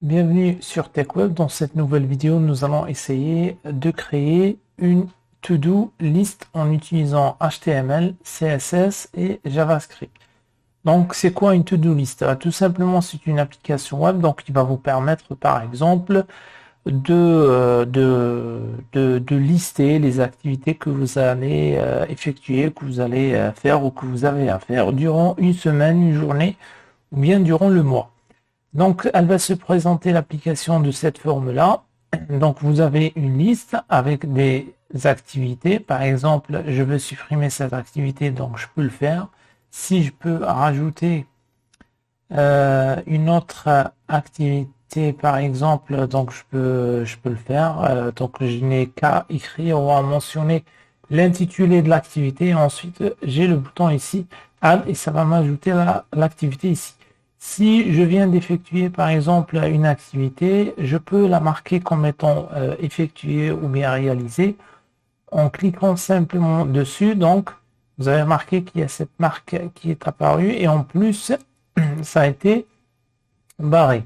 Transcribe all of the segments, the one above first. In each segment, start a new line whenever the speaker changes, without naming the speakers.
Bienvenue sur TechWeb. Dans cette nouvelle vidéo, nous allons essayer de créer une to-do list en utilisant HTML, CSS et JavaScript. Donc, c'est quoi une to-do list? Tout simplement, c'est une application web donc qui va vous permettre, par exemple, de lister les activités que vous allez effectuer, que vous allez faire ou que vous avez à faire durant une semaine, une journée ou bien durant le mois. Donc, elle va se présenter l'application de cette forme-là. Donc, vous avez une liste avec des activités. Par exemple, je veux supprimer cette activité, donc je peux le faire. Si je peux rajouter une autre activité, par exemple, donc je peux le faire. Donc, je n'ai qu'à écrire ou à mentionner l'intitulé de l'activité. Ensuite, j'ai le bouton ici, Add, et ça va m'ajouter l'activité ici. Si je viens d'effectuer par exemple une activité, je peux la marquer comme étant effectuée ou bien réalisée en cliquant simplement dessus. Donc, vous avez remarqué qu'il y a cette marque qui est apparue et en plus, ça a été barré.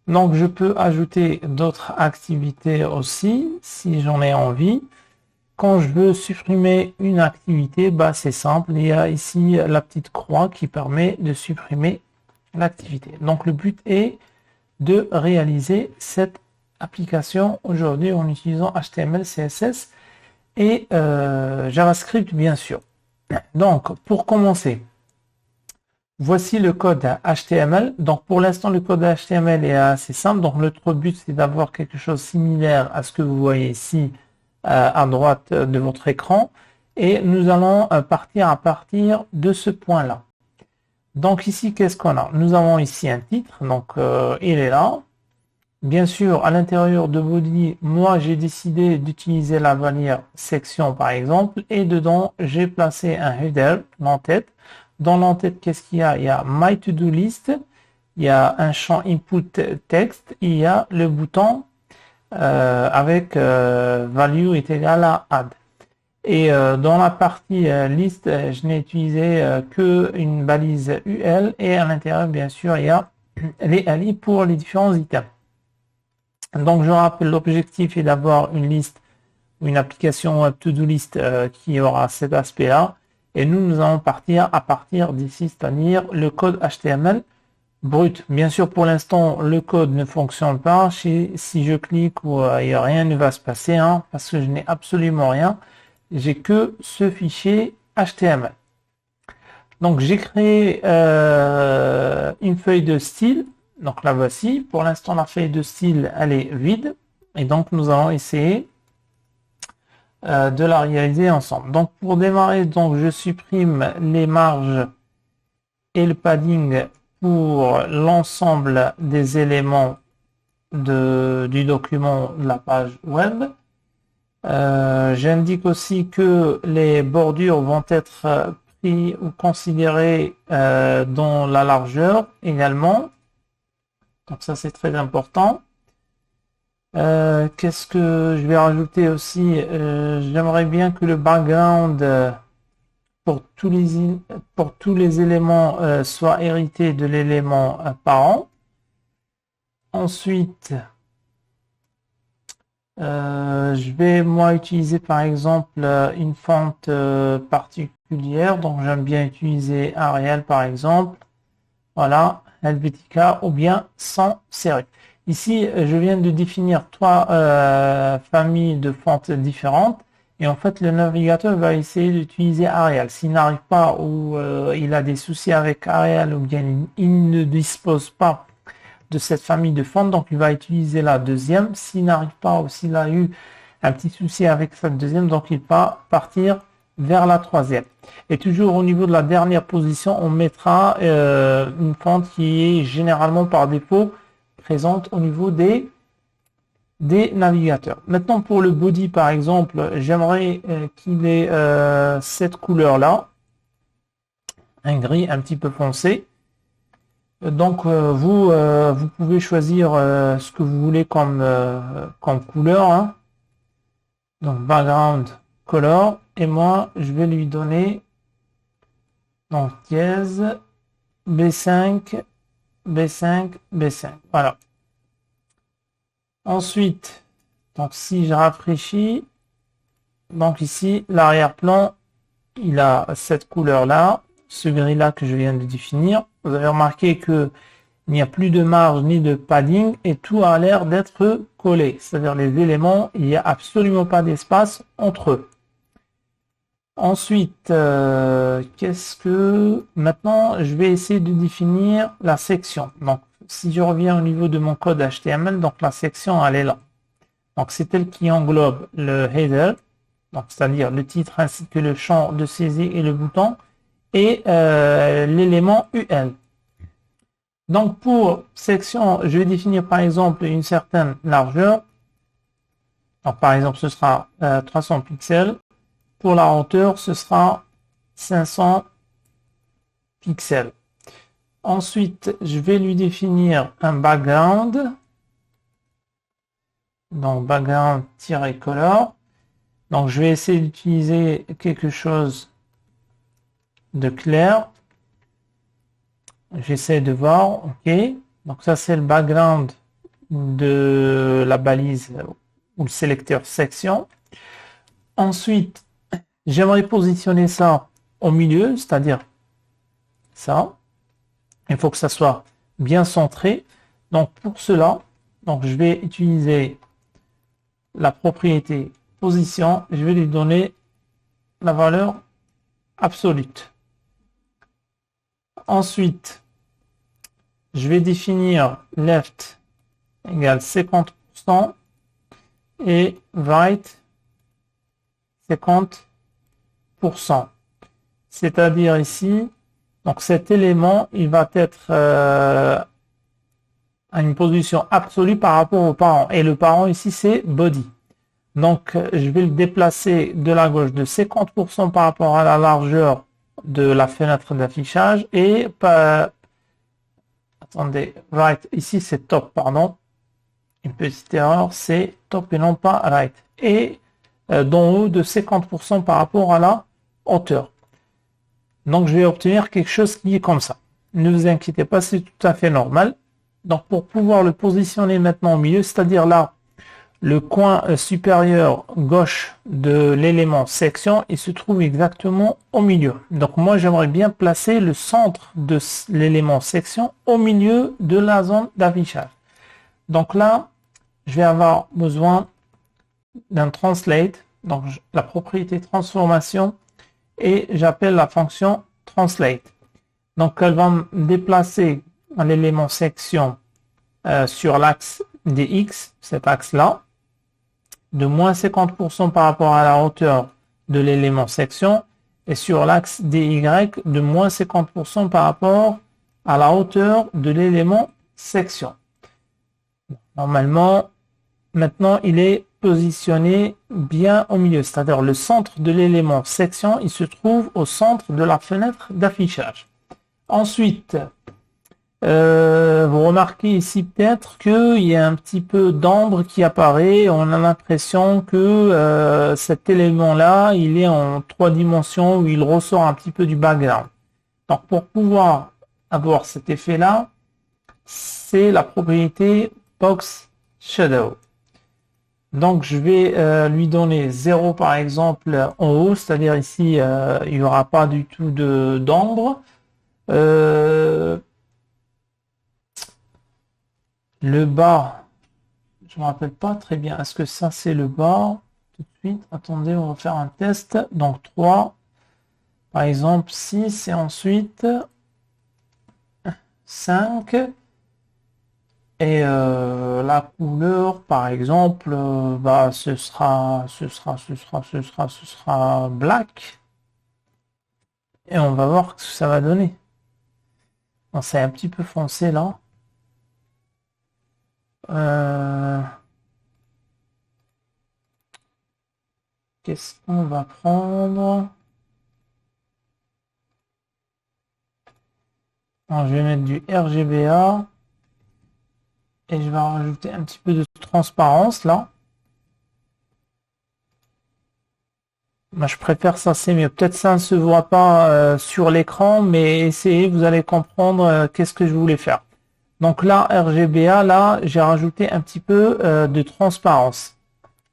Donc, je peux ajouter d'autres activités aussi si j'en ai envie. Quand je veux supprimer une activité, bah, c'est simple. Il y a ici la petite croix qui permet de supprimer l'activité. Donc le but est de réaliser cette application aujourd'hui en utilisant HTML, CSS et JavaScript bien sûr. Donc pour commencer, voici le code HTML. Donc pour l'instant le code HTML est assez simple. Donc notre but c'est d'avoir quelque chose de similaire à ce que vous voyez ici à droite de votre écran. Et nous allons partir à partir de ce point-là. Donc ici, qu'est-ce qu'on a? Nous avons ici un titre, donc il est là. Bien sûr, à l'intérieur de body, moi j'ai décidé d'utiliser la valeur section par exemple, et dedans j'ai placé un header, l'entête. Dans l'entête, qu'est-ce qu'il y a? Il y a My To-Do List, il y a un champ input text, il y a le bouton avec value est égal à add. Et dans la partie liste, je n'ai utilisé que une balise UL et à l'intérieur, bien sûr, il y a les ali pour les différents items. Donc, je rappelle, l'objectif est d'avoir une liste ou une application web to-do list qui aura cet aspect-là. Et nous allons partir à partir d'ici, c'est-à-dire le code HTML brut. Bien sûr, pour l'instant, le code ne fonctionne pas. Si je clique, rien ne va se passer hein, parce que je n'ai absolument rien. J'ai que ce fichier HTML. Donc j'ai créé une feuille de style. Donc la voici. Pour l'instant, la feuille de style, elle est vide. Et donc nous allons essayer de la réaliser ensemble. Donc pour démarrer, donc je supprime les marges et le padding pour l'ensemble des éléments du document de la page web. J'indique aussi que les bordures vont être pris ou considérées dans la largeur également. Donc ça c'est très important. Qu'est-ce que je vais rajouter aussi? J'aimerais bien que le background pour tous les éléments soit hérité de l'élément parent. Ensuite, je vais moi utiliser par exemple une fonte particulière, donc j'aime bien utiliser Arial par exemple, voilà, Helvetica ou bien sans serif. Ici, je viens de définir trois familles de fontes différentes et en fait le navigateur va essayer d'utiliser Arial. S'il n'arrive pas ou il a des soucis avec Arial ou bien il ne dispose pas de cette famille de fontes, donc il va utiliser la deuxième. S'il n'arrive pas ou s'il a eu un petit souci avec cette deuxième, donc il va partir vers la troisième. Et toujours au niveau de la dernière position, on mettra une fonte qui est généralement par défaut présente au niveau des navigateurs. Maintenant pour le body par exemple, j'aimerais qu'il ait cette couleur là, un gris un petit peu foncé. Donc vous pouvez choisir ce que vous voulez comme couleur, hein. Donc background color et moi je vais lui donner donc dièse B5 B5 B5, voilà. Ensuite, donc si je rafraîchis, donc ici, l'arrière-plan, il a cette couleur-là, ce gris-là que je viens de définir. Vous avez remarqué que il n'y a plus de marge ni de padding et tout a l'air d'être collé. C'est-à-dire les éléments, il n'y a absolument pas d'espace entre eux. Ensuite, maintenant, je vais essayer de définir la section. Donc, si je reviens au niveau de mon code HTML, donc la section, elle est là. Donc, c'est elle qui englobe le header, donc c'est-à-dire le titre ainsi que le champ de saisie et le bouton, et l'élément UL. Donc, pour section, je vais définir par exemple une certaine largeur. Donc, par exemple, ce sera 300 pixels. Pour la hauteur, ce sera 500 pixels. Ensuite, je vais lui définir un background. Donc, background-color. Donc, je vais essayer d'utiliser quelque chose de clair. J'essaie de voir. OK. Donc, ça, c'est le background de la balise ou le sélecteur section. Ensuite, j'aimerais positionner ça au milieu, c'est-à-dire ça. Il faut que ça soit bien centré. Donc pour cela, donc je vais utiliser la propriété position. Je vais lui donner la valeur absolue. Ensuite, je vais définir left égale 50% et right 50%. C'est-à-dire ici, donc cet élément, il va être à une position absolue par rapport au parent. Et le parent ici, c'est body. Donc, je vais le déplacer de la gauche de 50% par rapport à la largeur de la fenêtre d'affichage. Et, attendez, right, ici c'est top, pardon. Une petite erreur, c'est top et non pas right. Et d'en haut de 50% par rapport à la hauteur. Donc, je vais obtenir quelque chose qui est comme ça. Ne vous inquiétez pas, c'est tout à fait normal. Donc, pour pouvoir le positionner maintenant au milieu, c'est-à-dire là, le coin supérieur gauche de l'élément section, il se trouve exactement au milieu. Donc, moi, j'aimerais bien placer le centre de l'élément section au milieu de la zone d'affichage. Donc là, je vais avoir besoin d'un translate, donc la propriété transformation, et j'appelle la fonction translate. Donc elle va me déplacer l'élément section sur l'axe des X, cet axe-là, de moins 50% par rapport à la hauteur de l'élément section, et sur l'axe des Y de moins 50% par rapport à la hauteur de l'élément section. Normalement, maintenant il est positionné bien au milieu, c'est-à-dire le centre de l'élément section, il se trouve au centre de la fenêtre d'affichage. Ensuite, vous remarquez ici peut-être qu'il y a un petit peu d'ombre qui apparaît. On a l'impression que cet élément-là, il est en 3 dimensions où il ressort un petit peu du background. Donc pour pouvoir avoir cet effet-là, c'est la propriété Box Shadow. Donc je vais lui donner 0 par exemple en haut, c'est-à-dire ici il n'y aura pas du tout d'ombre. Le bas, je ne me rappelle pas très bien, est-ce que ça c'est le bas? Tout de suite, attendez, on va faire un test. Donc 3, par exemple 6 et ensuite 5. Et la couleur, par exemple, ce sera black. Et on va voir ce que ça va donner. Bon, c'est un petit peu foncé là. Qu'est-ce qu'on va prendre? Alors, je vais mettre du RGBA. Et je vais rajouter un petit peu de transparence là. Moi, je préfère ça, c'est mieux. Peut-être ça ne se voit pas sur l'écran, mais essayez, vous allez comprendre qu'est-ce que je voulais faire. Donc là, RGBA, là, j'ai rajouté un petit peu de transparence.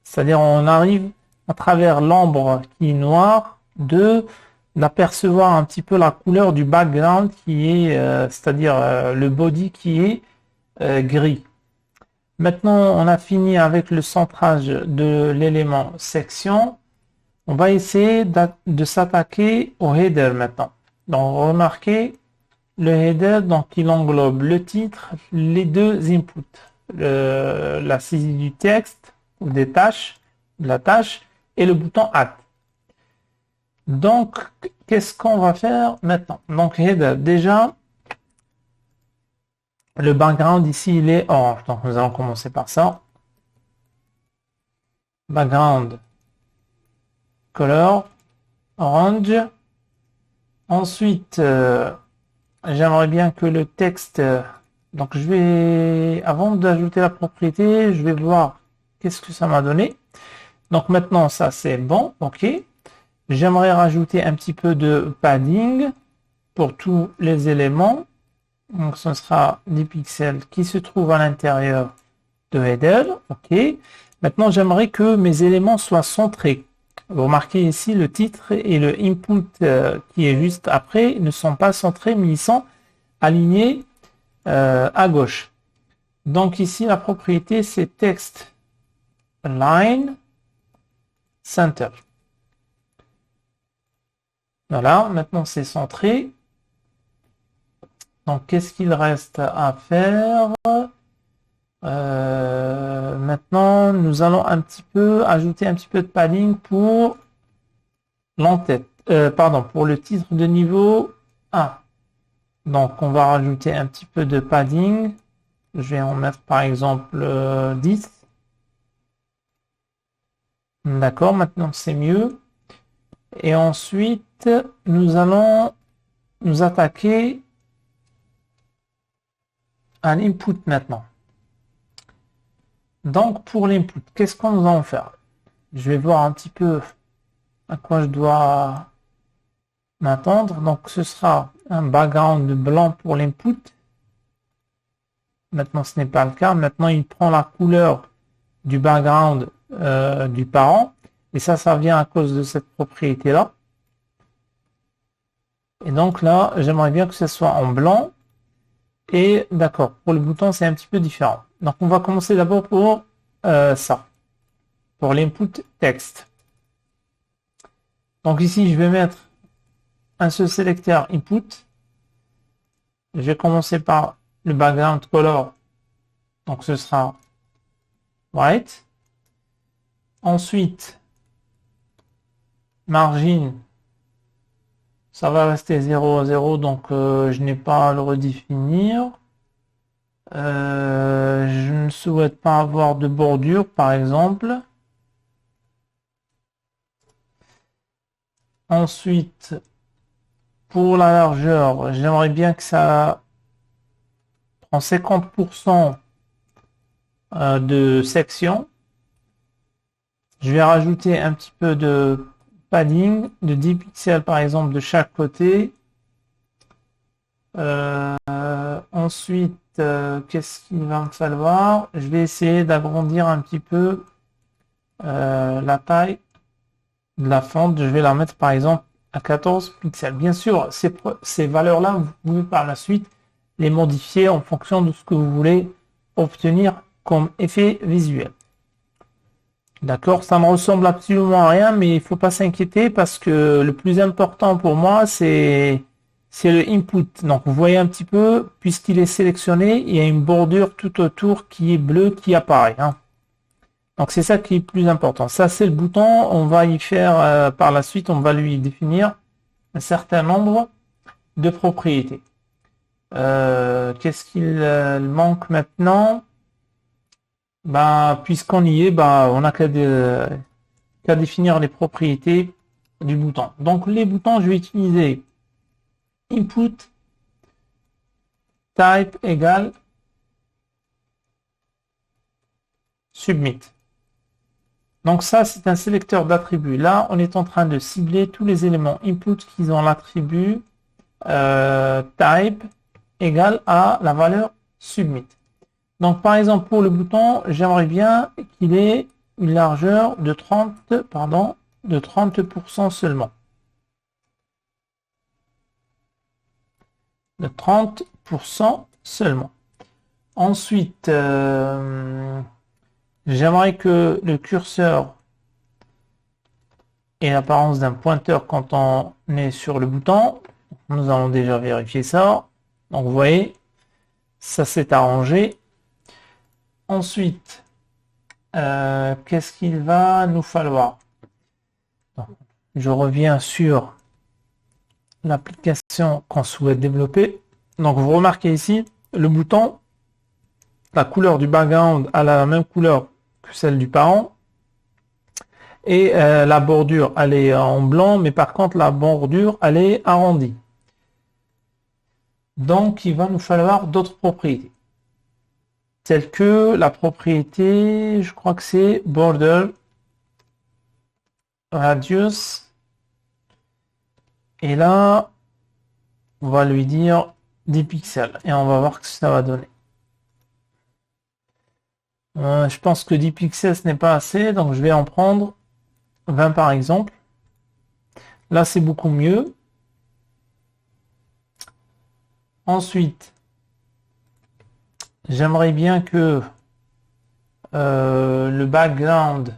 C'est-à-dire, on arrive à travers l'ombre qui est noire d'apercevoir un petit peu la couleur du background qui est, c'est-à-dire le body qui est gris. Maintenant, on a fini avec le centrage de l'élément section. On va essayer de s'attaquer au header maintenant. Donc, remarquez, le header, donc, il englobe le titre, les deux inputs, la saisie du texte ou des tâches, de la tâche, et le bouton Add. Donc, qu'est-ce qu'on va faire maintenant? Donc, header, déjà, le background ici, il est orange. Donc, nous allons commencer par ça. Background color orange. Ensuite, j'aimerais bien que le texte, donc je vais, avant d'ajouter la propriété, je vais voir qu'est-ce que ça m'a donné. Donc maintenant, ça c'est bon, ok. J'aimerais rajouter un petit peu de padding pour tous les éléments. Donc ce sera 10 pixels qui se trouvent à l'intérieur de header, ok. Maintenant, j'aimerais que mes éléments soient centrés. Vous remarquez ici le titre et le input qui est juste après ne sont pas centrés, mais ils sont alignés à gauche. Donc ici, la propriété, c'est text align center. Voilà, maintenant c'est centré. Donc qu'est-ce qu'il reste à faire? Maintenant, nous allons un petit peu ajouter un petit peu de padding pour l'entête, pour le titre de niveau 1. Donc, on va rajouter un petit peu de padding. Je vais en mettre par exemple 10. D'accord, maintenant c'est mieux. Et ensuite, nous allons nous attaquer à l'input maintenant. Donc, pour l'input, qu'est-ce qu'on va en faire? Je vais voir un petit peu à quoi je dois m'attendre. Donc, ce sera un background blanc pour l'input. Maintenant, ce n'est pas le cas. Maintenant, il prend la couleur du background du parent. Et ça vient à cause de cette propriété-là. Et donc là, j'aimerais bien que ce soit en blanc. Et d'accord, pour le bouton, c'est un petit peu différent. Donc, on va commencer d'abord pour ça, pour l'input texte. Donc ici, je vais mettre un seul sélecteur input. Je vais commencer par le background color. Donc, ce sera white. Ensuite, margin, ça va rester 0 à 0, donc je n'ai pas à le redéfinir. Je ne souhaite pas avoir de bordure, par exemple. Ensuite, pour la largeur, j'aimerais bien que ça prend 50% de section. Je vais rajouter un petit peu de padding de 10 pixels, par exemple, de chaque côté. Ensuite, qu'est-ce qu'il va me falloir? Je vais essayer d'agrandir un petit peu la taille de la fente. Je vais la mettre par exemple à 14 pixels. Bien sûr, ces valeurs-là, vous pouvez par la suite les modifier en fonction de ce que vous voulez obtenir comme effet visuel. D'accord, ça ne ressemble absolument à rien, mais il ne faut pas s'inquiéter parce que le plus important pour moi, c'est le input. Donc, vous voyez un petit peu, puisqu'il est sélectionné, il y a une bordure tout autour qui est bleue qui apparaît. Hein. Donc, c'est ça qui est le plus important. Ça, c'est le bouton. On va y faire, par la suite, on va lui définir un certain nombre de propriétés. Qu'est-ce qu'il manque maintenant? Puisqu'on y est, on n'a qu'à définir les propriétés du bouton. Donc, les boutons, je vais utiliser input type égale submit. Donc ça, c'est un sélecteur d'attributs. Là, on est en train de cibler tous les éléments input qui ont l'attribut type égale à la valeur Submit. Donc, par exemple, pour le bouton, j'aimerais bien qu'il ait une largeur de 30% seulement. De 30% seulement. Ensuite, j'aimerais que le curseur ait l'apparence d'un pointeur quand on est sur le bouton. Nous allons déjà vérifier ça. Donc, vous voyez, ça s'est arrangé. Ensuite, qu'est-ce qu'il va nous falloir? Donc, je reviens sur l'application qu'on souhaite développer. Donc, vous remarquez ici, le bouton, la couleur du background a la même couleur que celle du parent. Et la bordure, elle est en blanc, mais par contre, la bordure, elle est arrondie. Donc, il va nous falloir d'autres propriétés. Telles que la propriété, je crois que c'est border radius. Et là, on va lui dire 10 pixels. Et on va voir ce que ça va donner. Je pense que 10 pixels, ce n'est pas assez. Donc, je vais en prendre 20 par exemple. Là, c'est beaucoup mieux. Ensuite, j'aimerais bien que le background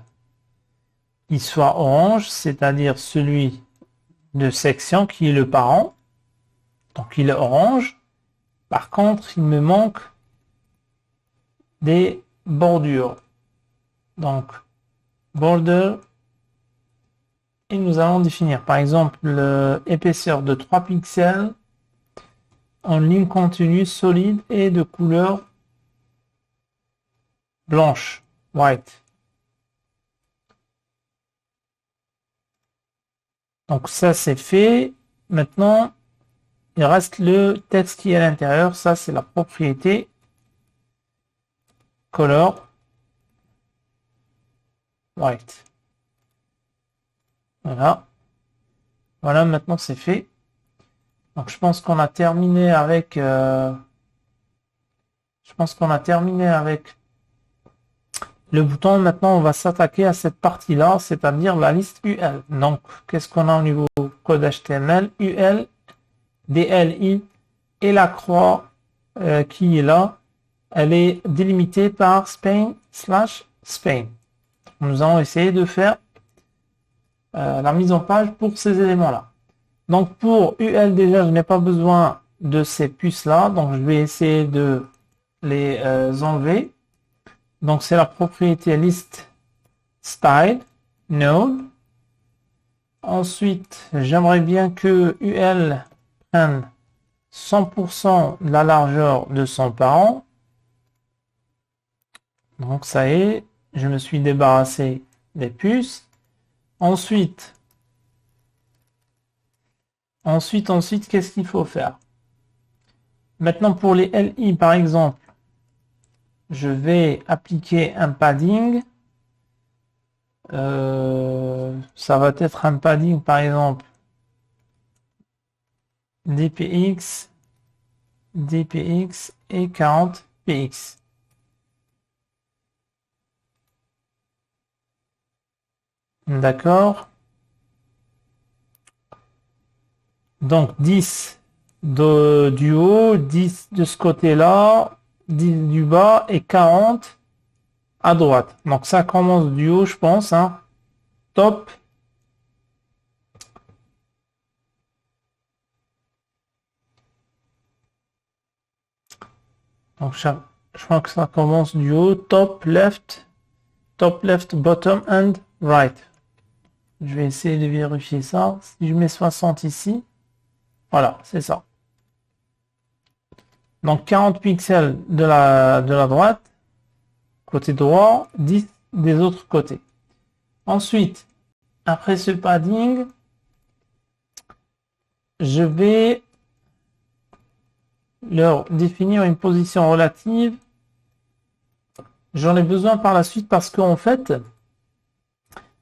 il soit orange, c'est-à-dire celui de section qui est le parent. Donc, il est orange. Par contre, il me manque des bordures. Donc, border. Et nous allons définir, par exemple, l'épaisseur de 3 pixels en ligne continue solide et de couleur blanche, white. Donc ça c'est fait. Maintenant, il reste le texte qui est à l'intérieur. Ça c'est la propriété color white. Voilà. Voilà, maintenant c'est fait. Donc je pense qu'on a terminé avec le bouton. Maintenant on va s'attaquer à cette partie-là, c'est-à-dire la liste UL. Donc qu'est-ce qu'on a au niveau code HTML? UL, DLI et la croix qui est là, elle est délimitée par Spain/Spain. Nous allons essayer de faire la mise en page pour ces éléments-là. Donc pour UL déjà, je n'ai pas besoin de ces puces-là, donc je vais essayer de les enlever. Donc c'est la propriété list style node. Ensuite, j'aimerais bien que UL prenne 100% de la largeur de son parent. Donc ça y est, je me suis débarrassé des puces. Ensuite, qu'est-ce qu'il faut faire? Maintenant, pour les LI, par exemple, je vais appliquer un padding. Ça va être un padding, par exemple, dpx et 40px. D'accord. Donc 10 du haut, 10 de ce côté-là, 10 du bas et 40 à droite. Donc ça commence du haut, je pense. Hein. Top. Donc je crois que ça commence du haut. Top, left, bottom and right. Je vais essayer de vérifier ça. Si je mets 60 ici, voilà, c'est ça. Donc 40 pixels de la droite, côté droit, 10 des autres côtés. Ensuite, après ce padding, je vais leur définir une position relative. J'en ai besoin par la suite parce qu'en fait,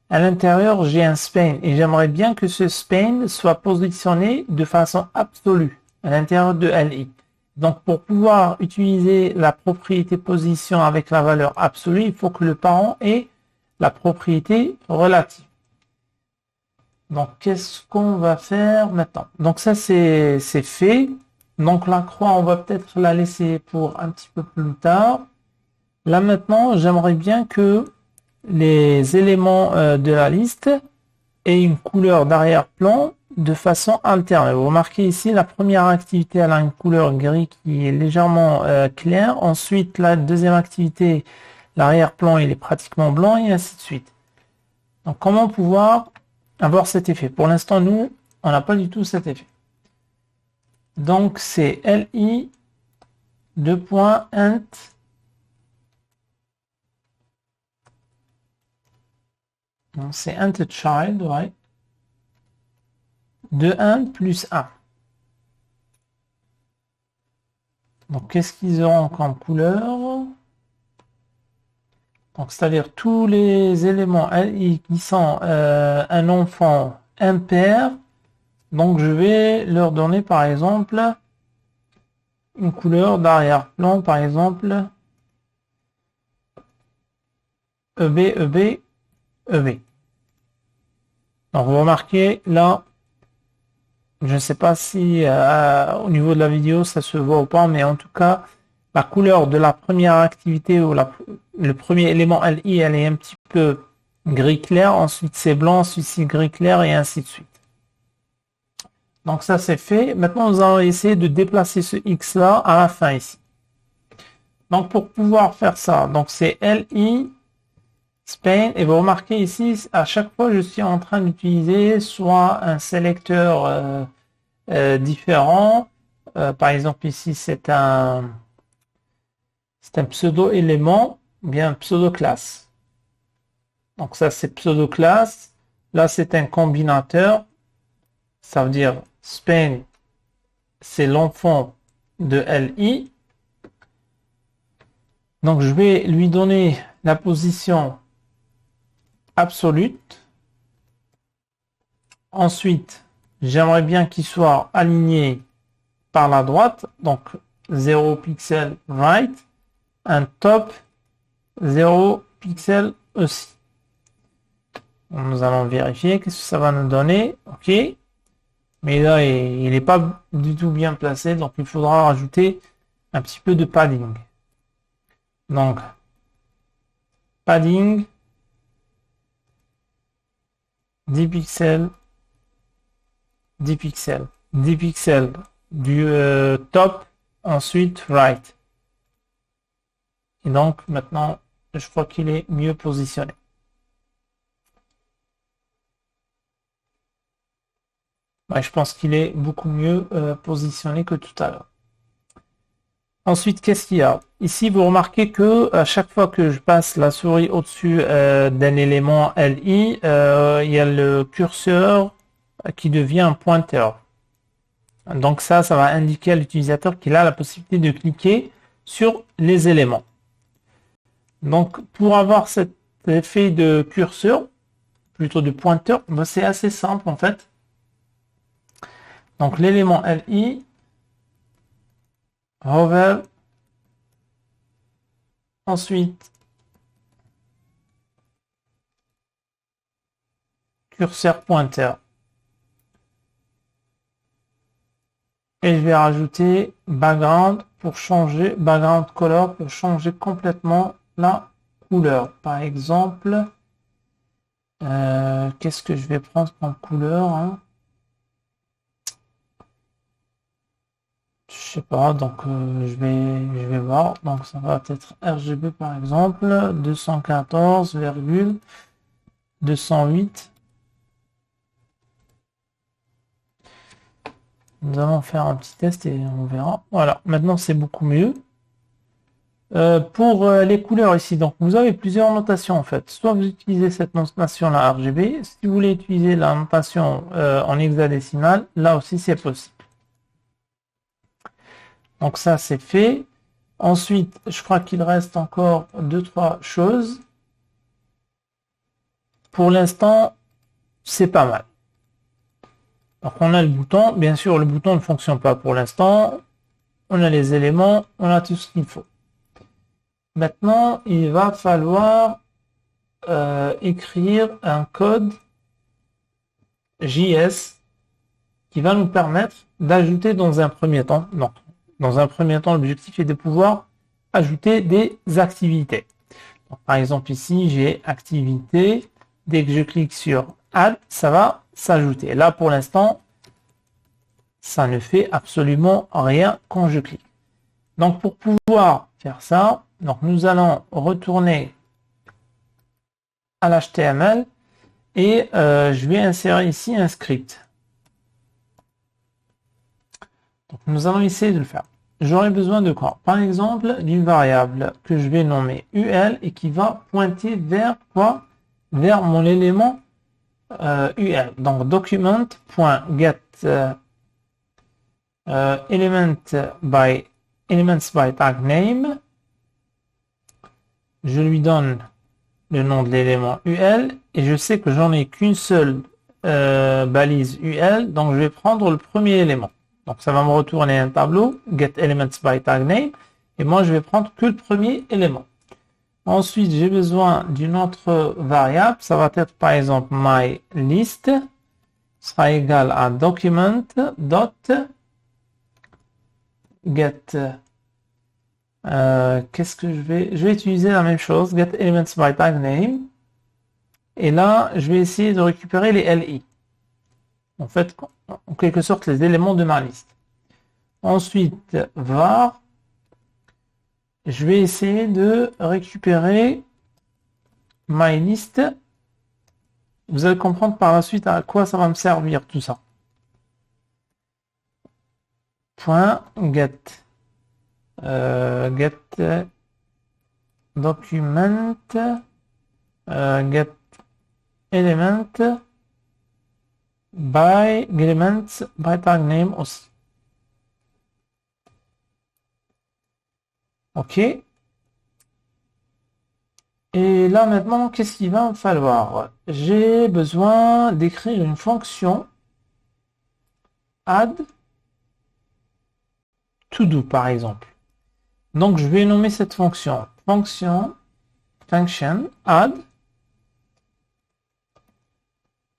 à l'intérieur, j'ai un span et j'aimerais bien que ce span soit positionné de façon absolue à l'intérieur de LI. Donc, pour pouvoir utiliser la propriété position avec la valeur absolue, il faut que le parent ait la propriété relative. Donc, qu'est-ce qu'on va faire maintenant? Donc, ça, c'est fait. Donc, la croix, on va peut-être la laisser pour un petit peu plus tard. Là, maintenant, j'aimerais bien que les éléments de la liste aient une couleur d'arrière-plan de façon alternée. Vous remarquez ici, la première activité, elle a une couleur gris qui est légèrement claire. Ensuite, la deuxième activité, l'arrière-plan, il est pratiquement blanc et ainsi de suite. Donc, comment pouvoir avoir cet effet? Pour l'instant, nous, on n'a pas du tout cet effet. Donc, c'est li int c'est int child, ouais, de 1 plus 1. Donc, qu'est-ce qu'ils auront comme couleur? Donc, c'est-à-dire tous les éléments li qui sont un enfant impair. Donc, je vais leur donner, par exemple, une couleur d'arrière-plan, par exemple, EB, EB, EB. Donc, vous remarquez, là, je ne sais pas si au niveau de la vidéo, ça se voit ou pas, mais en tout cas, la couleur de la première activité ou le premier élément LI, elle est un petit peu gris clair, ensuite c'est blanc, ensuite c'est gris clair et ainsi de suite. Donc ça c'est fait. Maintenant nous allons essayer de déplacer ce X là à la fin ici. Donc pour pouvoir faire ça, donc c'est LI Spain et vous remarquez ici à chaque fois je suis en train d'utiliser soit un sélecteur différent. Par exemple ici c'est un pseudo-élément, bien pseudo-classe. Donc ça c'est pseudo-classe. Là c'est un combinateur. Ça veut dire Spain, c'est l'enfant de LI. Donc je vais lui donner la position absolue. Ensuite, j'aimerais bien qu'il soit aligné par la droite. Donc 0 pixel right. Un top 0 pixel aussi. Nous allons vérifier qu'est-ce que ça va nous donner. OK. Mais là, il n'est pas du tout bien placé. Donc, il faudra rajouter un petit peu de padding. Donc, padding 10 pixels, 10 pixels, 10 pixels du top, ensuite right. Et donc, maintenant, je crois qu'il est mieux positionné. Ouais, je pense qu'il est beaucoup mieux positionné que tout à l'heure. Ensuite, qu'est-ce qu'il y a? Ici, vous remarquez que à chaque fois que je passe la souris au-dessus d'un élément LI, il y a le curseur qui devient un pointeur. Donc ça va indiquer à l'utilisateur qu'il a la possibilité de cliquer sur les éléments. Donc, pour avoir cet effet de curseur, plutôt de pointeur, ben, c'est assez simple en fait. Donc, l'élément LI, hover, ensuite, curseur pointeur. Et je vais rajouter background pour changer, background color pour changer complètement la couleur. Par exemple, qu'est-ce que je vais prendre comme couleur, hein? Je sais pas, donc je vais voir. Donc ça va être RGB par exemple, 214,208. Nous allons faire un petit test et on verra. Voilà, maintenant c'est beaucoup mieux. Pour les couleurs ici, donc vous avez plusieurs notations en fait. Soit vous utilisez cette notation là RGB, si vous voulez utiliser la notation en hexadécimal, là aussi c'est possible. Donc ça c'est fait. Ensuite, je crois qu'il reste encore 2-3 choses. Pour l'instant, c'est pas mal. Donc on a le bouton. Bien sûr, le bouton ne fonctionne pas pour l'instant. on a les éléments, on a tout ce qu'il faut. Maintenant, il va falloir écrire un code JS qui va nous permettre d'ajouter dans un premier temps. Non, dans un premier temps, l'objectif est de pouvoir ajouter des activités. Donc, par exemple, ici, j'ai activité. Dès que je clique sur Add, ça va s'ajouter. Là, pour l'instant, ça ne fait absolument rien quand je clique. Donc, pour pouvoir faire ça, donc nous allons retourner à l'HTML et je vais insérer ici un script. Donc, nous allons essayer de le faire. J'aurai besoin de quoi? Par exemple, d'une variable que je vais nommer UL et qui va pointer vers quoi? Vers mon élément UL. Donc, document.get elements by tag name. Je lui donne le nom de l'élément UL et je sais que j'en ai qu'une seule balise UL, donc je vais prendre le premier élément. Donc ça va me retourner un tableau get elements by tag name et moi je vais prendre que le premier élément. Ensuite j'ai besoin d'une autre variable, ça va être par exemple my list sera égal à document dot get qu'est-ce que je vais utiliser la même chose, get elements by tag name et là je vais essayer de récupérer les LI. En fait, en quelque sorte, les éléments de ma liste. Ensuite, var, je vais essayer de récupérer my list. Vous allez comprendre par la suite à quoi ça va me servir tout ça. Point get document get element by elements by tag name aussi. Ok. Et là maintenant, qu'est-ce qu'il va me falloir? J'ai besoin d'écrire une fonction add to do par exemple. Donc je vais nommer cette fonction function add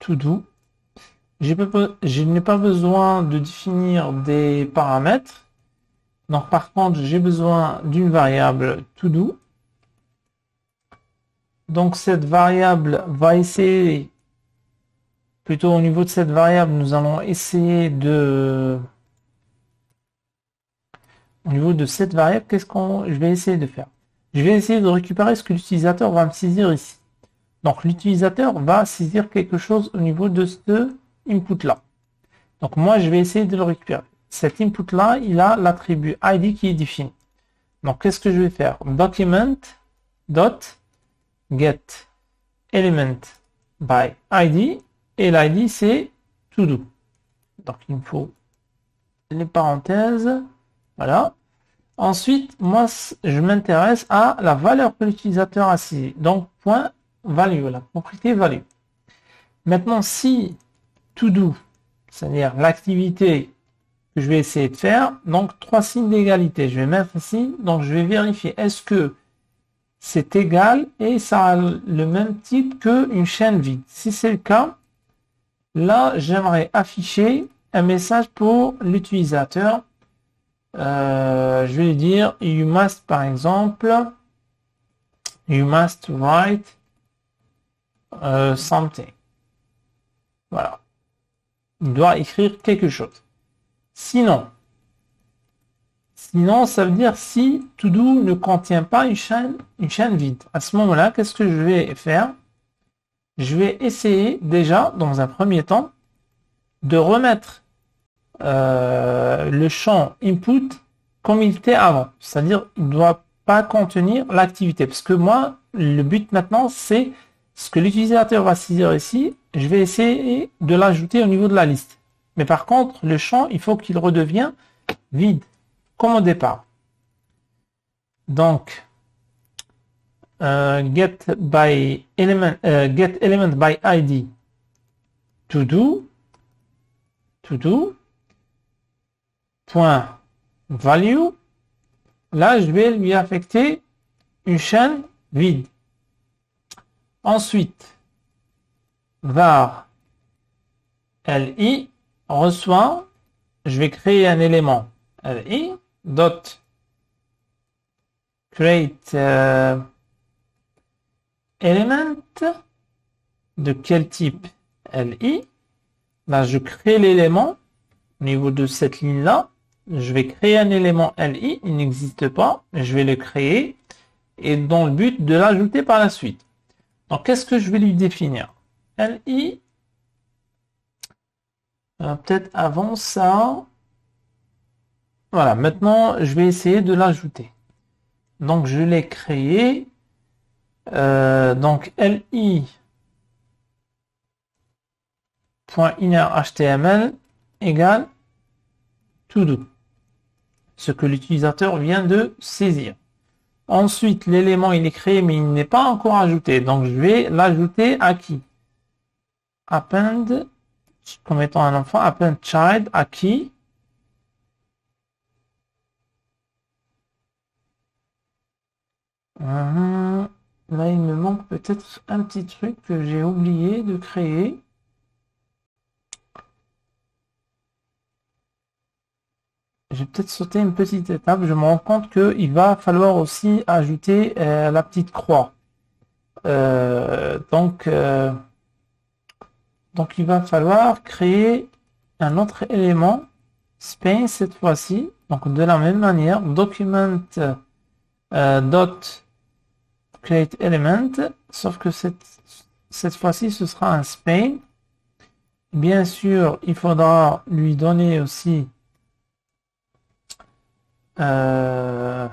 to do. Je n'ai pas besoin de définir des paramètres. Donc par contre, j'ai besoin d'une variable to do. Donc cette variable va essayer, plutôt au niveau de cette variable, nous allons essayer de... Au niveau de cette variable, qu'est-ce que je vais essayer de faire? Je vais essayer de récupérer ce que l'utilisateur va me saisir ici. Donc l'utilisateur va saisir quelque chose au niveau de ce input là. Donc moi je vais essayer de le récupérer. Cet input là, il a l'attribut ID qui est défini. Donc qu'est-ce que je vais faire? Document dot get element by ID et l'ID c'est to do. Donc il me faut les parenthèses. Voilà. Ensuite, moi je m'intéresse à la valeur que l'utilisateur a saisie. Donc point value, la propriété value. Maintenant si to do, c'est-à-dire l'activité que je vais essayer de faire, donc 3 signes d'égalité. Je vais mettre ici, donc je vais vérifier est-ce que c'est égal et ça a le même type qu'une chaîne vide. Si c'est le cas, là j'aimerais afficher un message pour l'utilisateur. Je vais lui dire you must par exemple, you must write something. Voilà. Il doit écrire quelque chose. Sinon, ça veut dire si to do ne contient pas une chaîne vide. À ce moment-là, qu'est-ce que je vais faire? Je vais essayer déjà, dans un premier temps, de remettre le champ input comme il était avant. C'est-à-dire, il ne doit pas contenir l'activité. Parce que moi, le but maintenant, c'est ce que l'utilisateur va saisir ici. Je vais essayer de l'ajouter au niveau de la liste. Mais par contre, le champ, il faut qu'il redevienne vide, comme au départ. Donc, get element by ID to do point value, là, je vais lui affecter une chaîne vide. Ensuite, var li reçoit, je vais créer un élément li dot create element de quel type li. Là, je crée l'élément au niveau de cette ligne-là. Je vais créer un élément li, il n'existe pas, je vais le créer et dans le but de l'ajouter par la suite. Donc, qu'est-ce que je vais lui définir? Li, peut-être avant ça. Voilà, maintenant, je vais essayer de l'ajouter. Donc, je l'ai créé. Donc, li.innerHTML égale todo. Ce que l'utilisateur vient de saisir. Ensuite, l'élément, il est créé, mais il n'est pas encore ajouté. Donc, je vais l'ajouter à qui? Append, comme étant un enfant, append child, à qui? Là, il me manque peut-être un petit truc que j'ai oublié de créer. J'ai peut-être sauté une petite étape. Je me rends compte qu'il va falloir aussi ajouter la petite croix. Donc, il va falloir créer un autre élément, Spain cette fois-ci. Donc, de la même manière, document dot create element, sauf que cette fois-ci, ce sera un Spain. Bien sûr, il faudra lui donner aussi un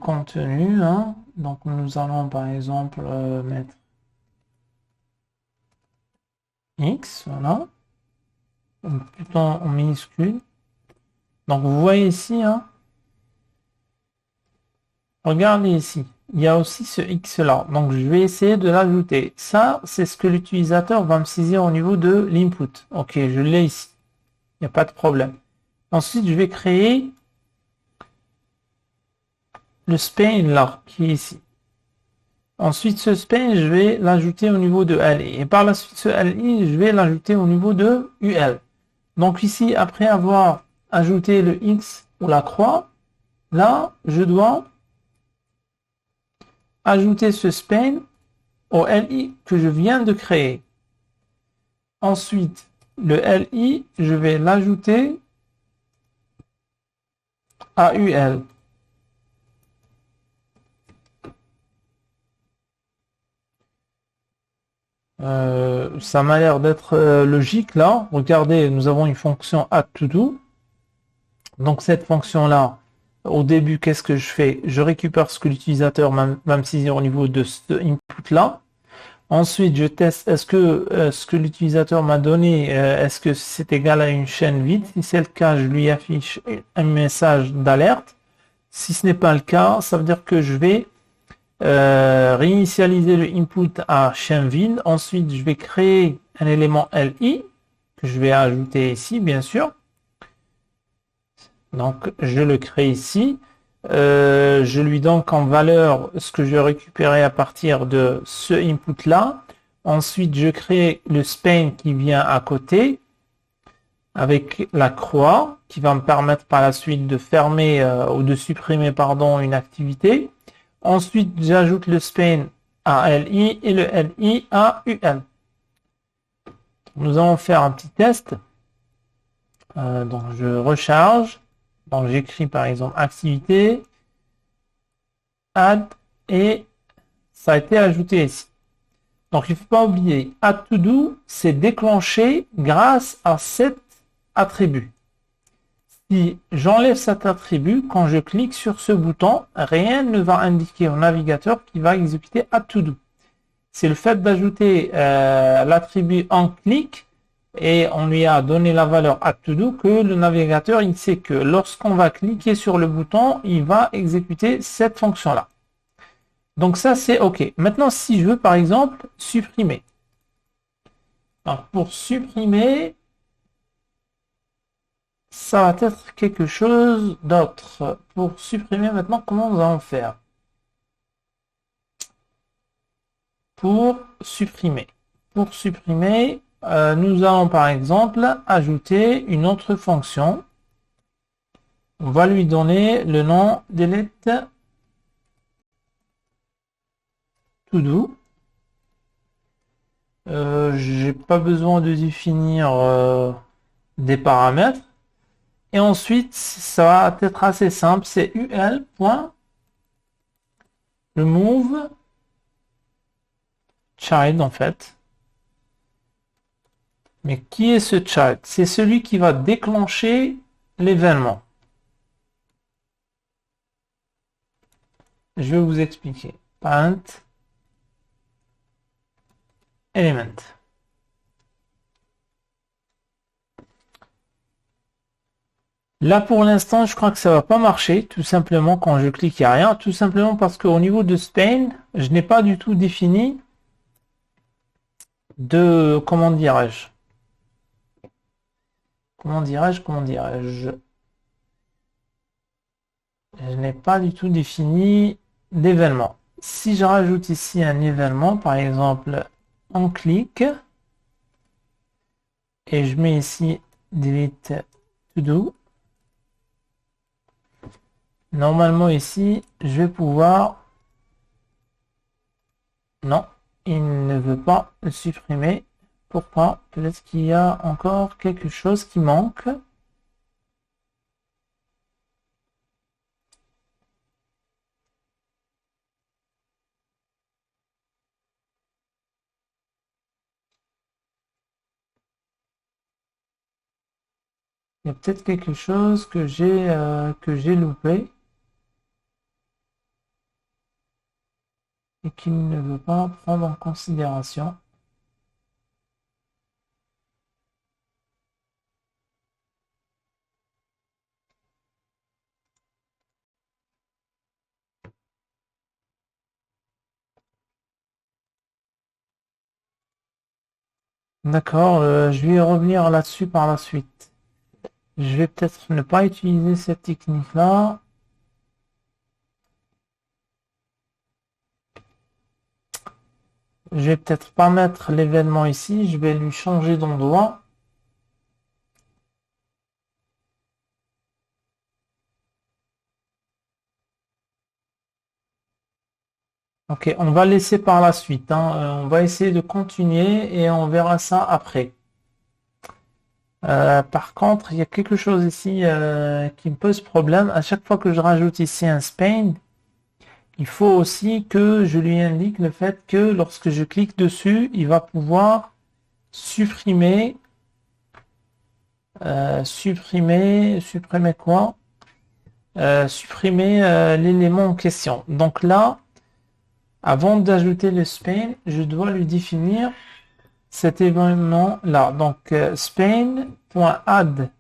contenu, hein. Donc nous allons par exemple mettre X, voilà, plutôt en minuscule. Donc vous voyez ici, hein, regardez ici, il y a aussi ce X là, donc je vais essayer de l'ajouter. Ça, c'est ce que l'utilisateur va me saisir au niveau de l'input. Ok, je l'ai ici, il n'y a pas de problème. Ensuite, je vais créer le span là, qui est ici. Ensuite, ce span, je vais l'ajouter au niveau de li. Et par la suite, ce li, je vais l'ajouter au niveau de ul. Donc ici, après avoir ajouté le x ou la croix, là, je dois ajouter ce span au li que je viens de créer. Ensuite, le li, je vais l'ajouter à ul. Ça m'a l'air d'être logique là. Regardez, nous avons une fonction addToDo. Donc cette fonction-là, au début, qu'est-ce que je fais? Je récupère ce que l'utilisateur va me saisir au niveau de ce input-là. Ensuite, je teste est-ce que ce que l'utilisateur m'a donné, est-ce que c'est égal à une chaîne vide? Si c'est le cas, je lui affiche un message d'alerte. Si ce n'est pas le cas, ça veut dire que je vais réinitialiser le input à chaîne vide. Ensuite, je vais créer un élément li que je vais ajouter ici, bien sûr. Donc, je le crée ici. Je lui donne comme valeur ce que je récupérais à partir de ce input-là. Ensuite, je crée le span qui vient à côté avec la croix qui va me permettre par la suite de fermer ou de supprimer, pardon, une activité. Ensuite, j'ajoute le span à li et le li à ul. Nous allons faire un petit test. Donc, je recharge. Donc, j'écris par exemple activité, add, et ça a été ajouté ici. Donc, il ne faut pas oublier, addToDo, c'est déclenché grâce à cet attribut. Si j'enlève cet attribut, quand je clique sur ce bouton, rien ne va indiquer au navigateur qui va exécuter addToDo. C'est le fait d'ajouter l'attribut onClick et on lui a donné la valeur addToDo que le navigateur, il sait que lorsqu'on va cliquer sur le bouton, il va exécuter cette fonction-là. Donc ça, c'est OK. Maintenant, si je veux, par exemple, supprimer. Donc, pour supprimer, ça va être quelque chose d'autre. Pour supprimer maintenant, comment nous allons faire? Pour supprimer. Pour supprimer, nous allons par exemple ajouter une autre fonction. On va lui donner le nom delete to do. J'ai pas besoin de définir des paramètres. Et ensuite, ça va être assez simple, c'est ul.remove child en fait. Mais qui est ce child? C'est celui qui va déclencher l'événement. Je vais vous expliquer. Parent element. Là pour l'instant, je crois que ça va pas marcher, tout simplement quand je clique, il n'y a rien, tout simplement parce qu'au niveau de Spain, je n'ai pas du tout défini de, comment dirais-je, je n'ai pas du tout défini d'événement. Si je rajoute ici un événement, par exemple, on clique, et je mets ici delete to do, normalement ici, je vais pouvoir... Non, il ne veut pas le supprimer. Pourquoi? Peut-être qu'il y a encore quelque chose qui manque. Il y a peut-être quelque chose que j'ai loupé et qu'il ne veut pas prendre en considération. D'accord, je vais revenir là-dessus par la suite. Je vais peut-être ne pas utiliser cette technique-là. Je vais peut-être pas mettre l'événement ici, je vais lui changer d'endroit. Ok, on va laisser par la suite, hein. On va essayer de continuer et on verra ça après. Par contre, il y a quelque chose ici qui me pose problème. À chaque fois que je rajoute ici un span, il faut aussi que je lui indique le fait que lorsque je clique dessus, il va pouvoir supprimer supprimer quoi? Supprimer l'élément en question. Donc là, avant d'ajouter le span, je dois lui définir cet événement là. Donc span.add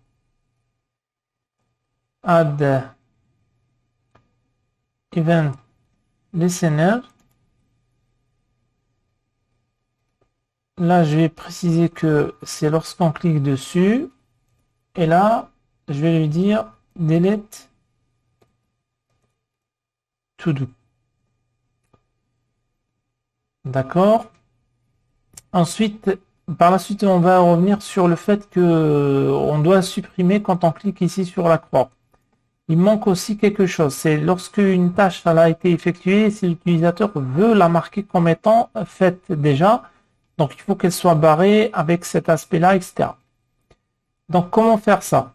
event listener. Là, je vais préciser que c'est lorsqu'on clique dessus. Et là, je vais lui dire delete to do. D'accord. Ensuite, par la suite, on va revenir sur le fait que on doit supprimer quand on clique ici sur la croix. Il manque aussi quelque chose. C'est lorsque une tâche elle a été effectuée, si l'utilisateur veut la marquer comme étant faite déjà. Donc, il faut qu'elle soit barrée avec cet aspect-là, etc. Donc, comment faire ça?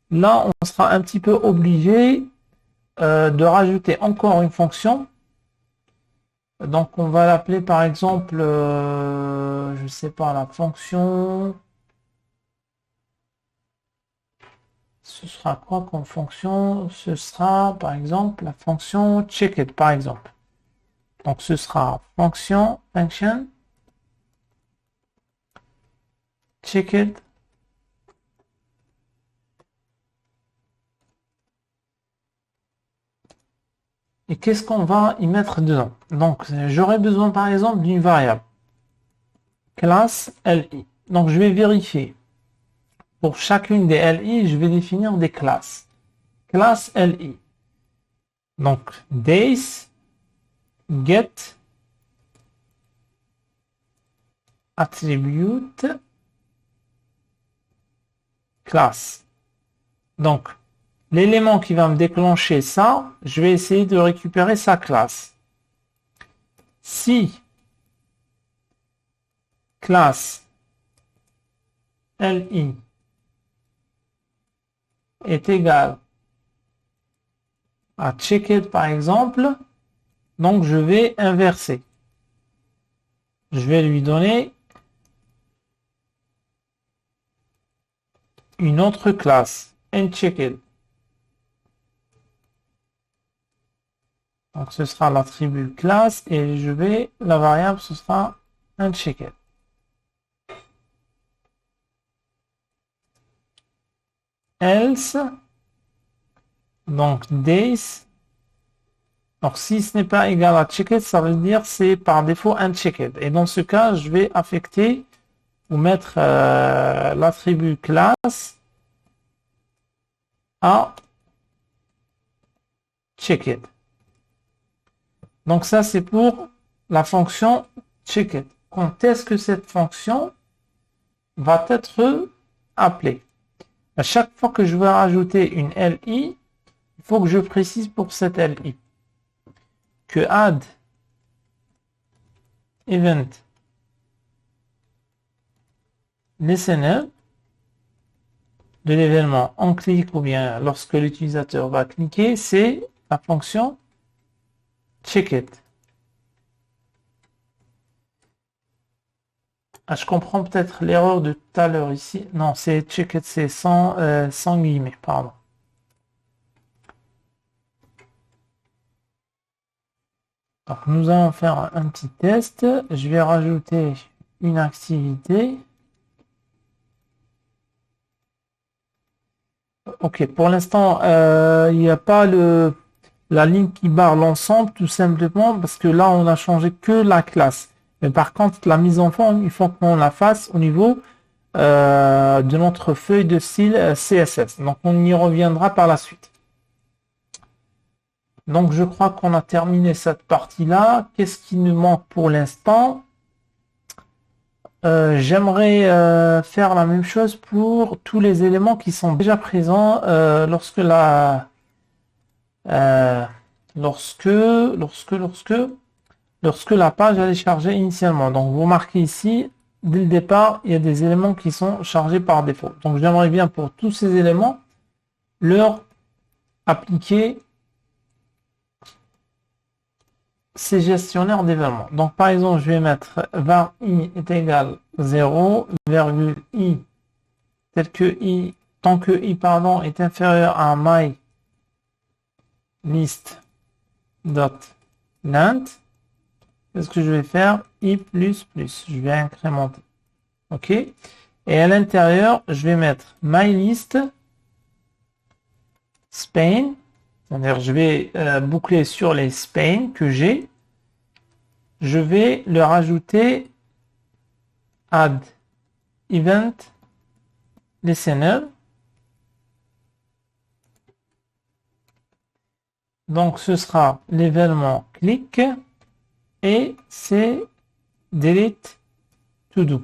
Là, on sera un petit peu obligé de rajouter encore une fonction. Donc, on va l'appeler par exemple, je sais pas, la fonction. Ce sera quoi comme fonction? Ce sera par exemple la fonction checked, par exemple. Donc, ce sera function checked. Et qu'est-ce qu'on va y mettre dedans? Donc, j'aurai besoin par exemple d'une variable classe LI. Donc, je vais vérifier pour chacune des LI, je vais définir des classes. Classe LI. Donc, days, get, attribute, classe. Donc, l'élément qui va me déclencher ça, je vais essayer de récupérer sa classe. Si classe LI est égale à checked par exemple, donc je vais inverser. Je vais lui donner une autre classe, unchecked. Donc ce sera l'attribut classe et la variable ce sera unchecked. Else, donc days, donc si ce n'est pas égal à checked, ça veut dire c'est par défaut unchecked. Et dans ce cas, je vais affecter ou mettre l'attribut classe à checked. Donc ça c'est pour la fonction checked. Quand est-ce que cette fonction va être appelée? À chaque fois que je vais rajouter une LI, il faut que je précise pour cette LI que add event listener de l'événement en clic ou bien lorsque l'utilisateur va cliquer, c'est la fonction checked. Ah, je comprends peut-être l'erreur de tout à l'heure ici. Non, c'est checked, c'est sans guillemets, pardon. Donc, nous allons faire un petit test. Je vais rajouter une activité. Ok, pour l'instant, il n'y a pas la ligne qui barre l'ensemble, tout simplement parce que là, on a changé que la classe. Mais par contre, la mise en forme, il faut qu'on la fasse au niveau de notre feuille de style CSS. Donc, on y reviendra par la suite. Donc, je crois qu'on a terminé cette partie-là. Qu'est-ce qui nous manque pour l'instant? J'aimerais faire la même chose pour tous les éléments qui sont déjà présents lorsque la page elle est chargée initialement. Donc vous remarquez ici, dès le départ, il y a des éléments qui sont chargés par défaut. Donc j'aimerais bien pour tous ces éléments leur appliquer ces gestionnaires d'événements. Donc par exemple, je vais mettre var i est égal 0, virgule i tel que i, tant que i pardon est inférieur à my list.length. Qu'est-ce que je vais faire? I++, je vais incrémenter. OK? Et à l'intérieur, je vais mettre mylist span. C'est-à-dire, je vais boucler sur les spans que j'ai. Je vais leur ajouter add event listener. Donc, ce sera l'événement click et c'est delete to do.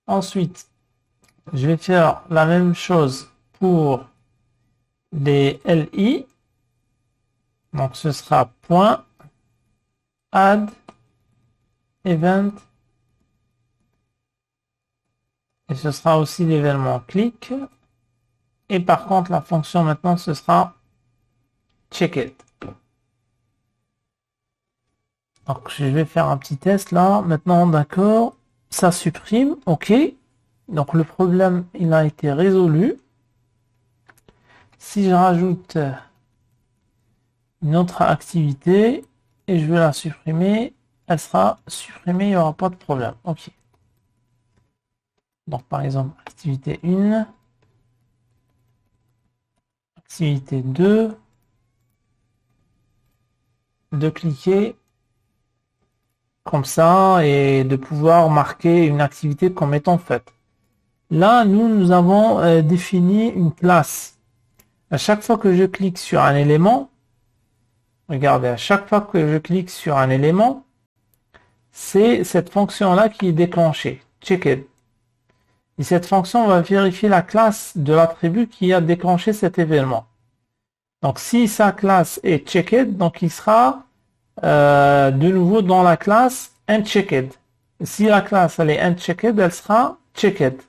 Ensuite, je vais faire la même chose pour les LI. Donc, ce sera point add event et ce sera aussi l'événement click. Et par contre, la fonction maintenant, ce sera checked. Donc, je vais faire un petit test là. Maintenant, d'accord, ça supprime. OK. Donc, le problème, il a été résolu. Si je rajoute une autre activité et je veux la supprimer, elle sera supprimée, il n'y aura pas de problème. OK. Donc, par exemple, activité 1, activité 2, de cliquer comme ça et de pouvoir marquer une activité comme étant faite. Là, nous avons défini une classe. À chaque fois que je clique sur un élément, regardez, à chaque fois que je clique sur un élément, c'est cette fonction-là qui est déclenchée, checked. Et cette fonction va vérifier la classe de l'attribut qui a déclenché cet événement. Donc, si sa classe est checked, donc il sera de nouveau dans la classe unchecked. Si la classe elle est unchecked, elle sera checked.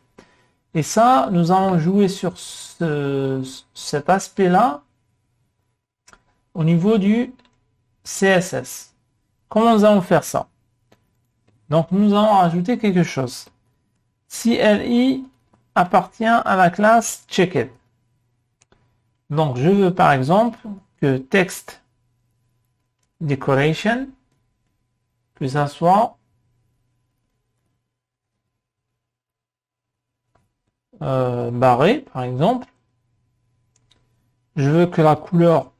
Et ça, nous allons jouer sur cet aspect-là au niveau du CSS. Comment nous allons faire ça? Donc, nous allons rajouter quelque chose. Si LI appartient à la classe checked. Donc, je veux par exemple que text decoration, que ça soit barré, par exemple. Je veux que la couleur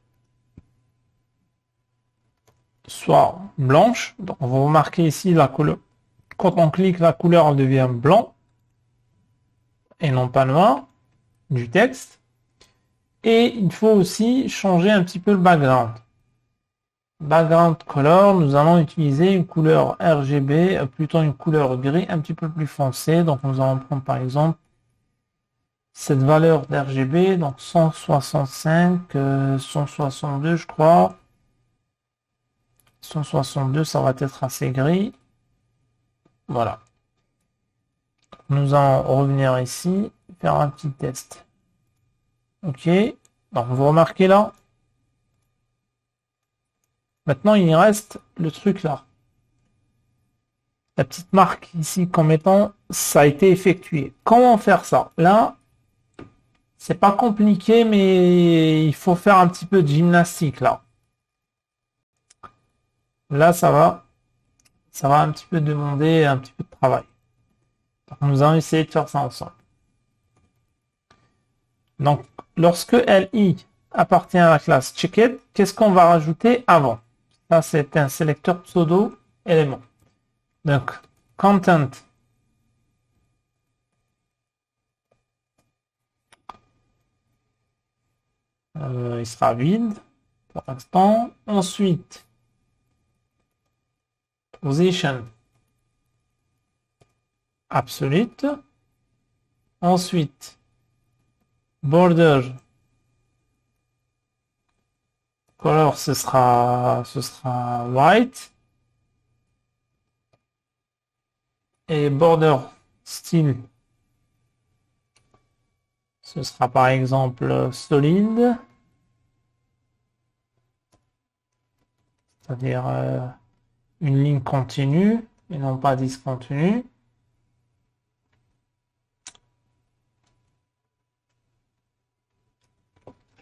soit blanche. Donc, vous remarquez ici la couleur. Quand on clique, la couleur devient blanc et non pas noir du texte. Et il faut aussi changer un petit peu le background. Background color, nous allons utiliser une couleur RGB, plutôt une couleur gris un petit peu plus foncée. Donc, nous allons prendre par exemple cette valeur d'RGB, donc 165, 162 je crois. 162, ça va être assez gris. Voilà. Nous allons revenir ici, faire un petit test. Ok. Donc vous remarquez là. Maintenant, il reste le truc là. La petite marque ici comme étant ça a été effectué. Comment faire ça? Là, c'est pas compliqué, mais il faut faire un petit peu de gymnastique là. Là, ça va un petit peu demander un petit peu de travail. Donc, nous allons essayer de faire ça ensemble. Donc, lorsque LI appartient à la classe checked, qu'est-ce qu'on va rajouter avant? Ça, c'est un sélecteur pseudo élément. Donc, content. Il sera vide pour l'instant. Ensuite, position absolute. Ensuite, border color, ce sera white. Et border style, ce sera par exemple solide. C'est-à-dire une ligne continue et non pas discontinue.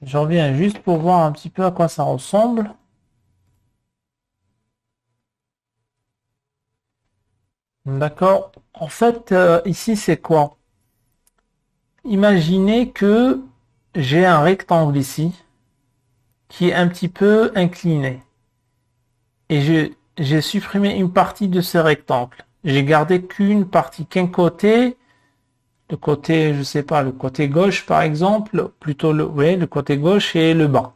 Je reviens juste pour voir un petit peu à quoi ça ressemble. D'accord. En fait, ici, c'est quoi? Imaginez que j'ai un rectangle ici qui est un petit peu incliné. Et j'ai supprimé une partie de ce rectangle. J'ai gardé qu'une partie, qu'un côté. Le côté, je sais pas, le côté gauche par exemple, plutôt le côté gauche et le bas.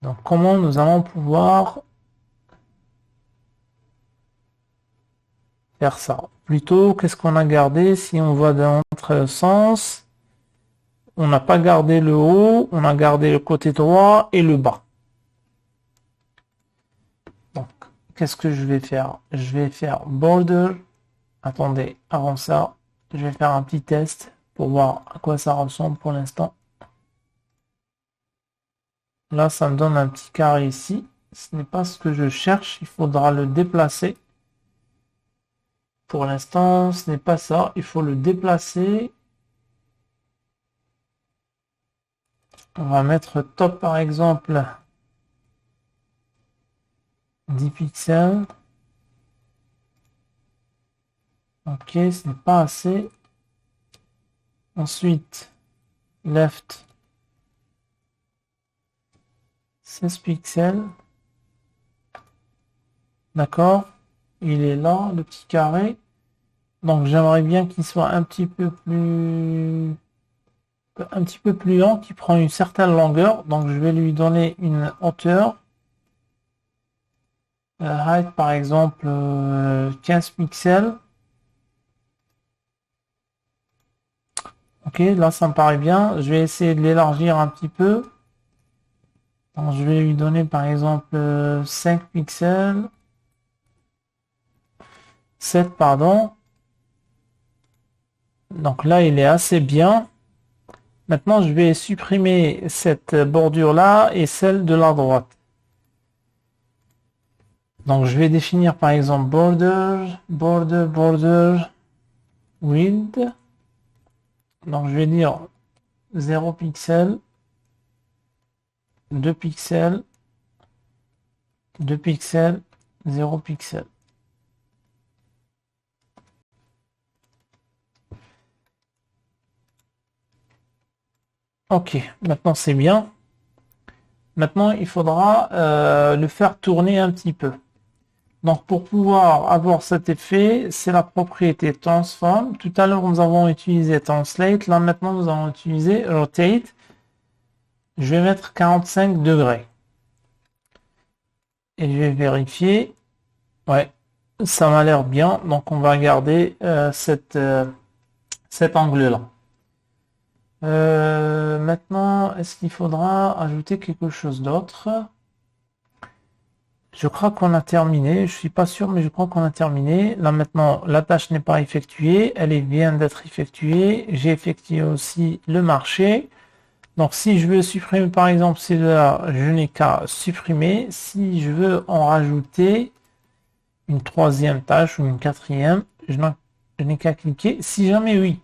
Donc comment nous allons pouvoir faire ça? Plutôt, qu'est-ce qu'on a gardé? Si on va dans notre sens, on n'a pas gardé le haut, on a gardé le côté droit et le bas. Donc, qu'est-ce que je vais faire? Je vais faire border. Attendez, avant ça, je vais faire un petit test pour voir à quoi ça ressemble pour l'instant. Là, ça me donne un petit carré ici. Ce n'est pas ce que je cherche, il faudra le déplacer. Pour l'instant, ce n'est pas ça, il faut le déplacer. On va mettre top par exemple 10 pixels. Ok, ce n'est pas assez. Ensuite, left 16 pixels. D'accord? Il est là, le petit carré. Donc j'aimerais bien qu'il soit un petit peu plus long, qui prend une certaine longueur. Donc je vais lui donner une hauteur. Height par exemple 15 pixels. Ok, là ça me paraît bien. Je vais essayer de l'élargir un petit peu. Donc, je vais lui donner par exemple 5 pixels. 7 pardon. Donc là il est assez bien. Maintenant je vais supprimer cette bordure là et celle de la droite. Donc je vais définir par exemple border width. Donc je vais dire 0 pixels, 2 pixels, 2 pixels, 0 pixels. Ok, maintenant c'est bien. Maintenant il faudra le faire tourner un petit peu. Donc pour pouvoir avoir cet effet, c'est la propriété transform. Tout à l'heure nous avons utilisé translate, là maintenant nous allons utiliser rotate. Je vais mettre 45 degrés. Et je vais vérifier. Ouais, ça m'a l'air bien. Donc on va garder cet angle-là. Maintenant, est-ce qu'il faudra ajouter quelque chose d'autre? Je crois qu'on a terminé. Je suis pas sûr, mais je crois qu'on a terminé. Là maintenant, la tâche n'est pas effectuée. Elle vient d'être effectuée. J'ai effectué aussi le marché. Donc si je veux supprimer par exemple celui-là, je n'ai qu'à supprimer. Si je veux en rajouter une troisième tâche ou une quatrième, je n'ai qu'à cliquer. Si jamais oui,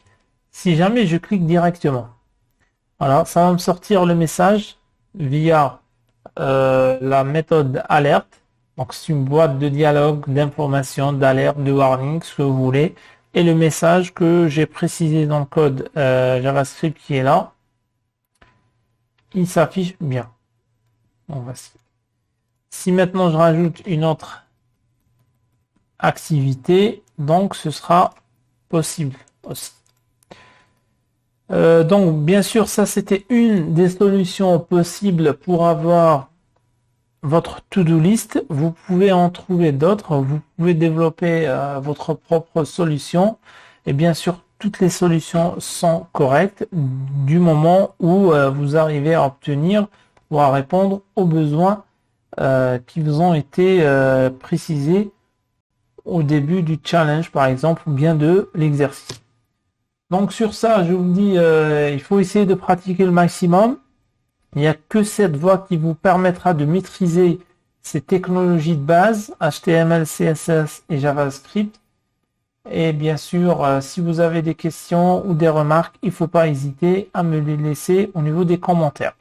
si jamais je clique directement. Voilà, ça va me sortir le message via la méthode alerte. Donc c'est une boîte de dialogue, d'information, d'alerte, de warning, ce que vous voulez. Et le message que j'ai précisé dans le code JavaScript qui est là, il s'affiche bien. Bon, voici. Si maintenant je rajoute une autre activité, donc ce sera possible aussi. Donc bien sûr ça c'était une des solutions possibles pour avoir votre to-do list. Vous pouvez en trouver d'autres, vous pouvez développer votre propre solution et bien sûr toutes les solutions sont correctes du moment où vous arrivez à obtenir ou à répondre aux besoins qui vous ont été précisés au début du challenge par exemple ou bien de l'exercice. Donc sur ça, je vous dis, il faut essayer de pratiquer le maximum. Il n'y a que cette voie qui vous permettra de maîtriser ces technologies de base, HTML, CSS et JavaScript. Et bien sûr, si vous avez des questions ou des remarques, il ne faut pas hésiter à me les laisser au niveau des commentaires.